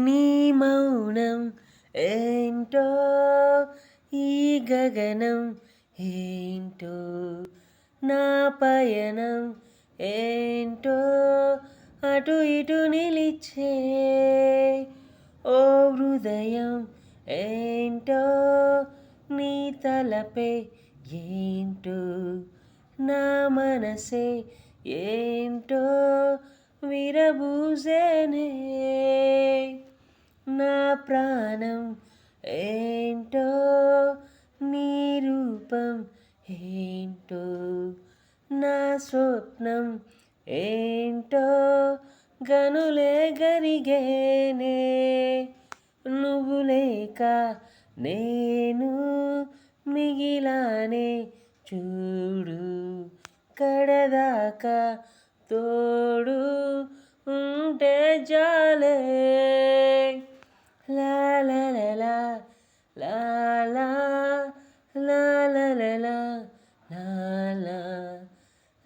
నీ మౌనం ఏంటో ఈ గగనం ఏంటో నా పయనం ఏంటో అటు ఇటు నిలిచే ఓ హృదయం ఏంటో నీ తలపే ఏంటో నా మనసే ఏంటో విరబూసేనే నా ప్రాణం ఏంటో నీ రూపం ఏంటో నా స్వప్నం ఏంటో గనులే గరిగేనే నువ్వు లేక నేను మిగిలానే చూడు కడదాకా తోడు ఉంటే జాలే లా లా లా లా లా లా లా లా లా లా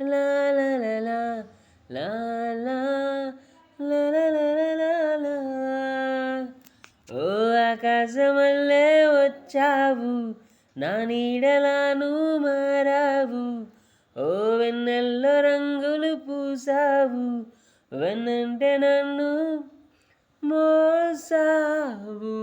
లా లా లా లా లా లా లా లా ఓ ఆకాశమల్లే వచ్చావు నా నీడలాను మారావు ఓ వెన్నెల్లో రంగులు పూసావు వెన్నంటే నన్ను మోసావు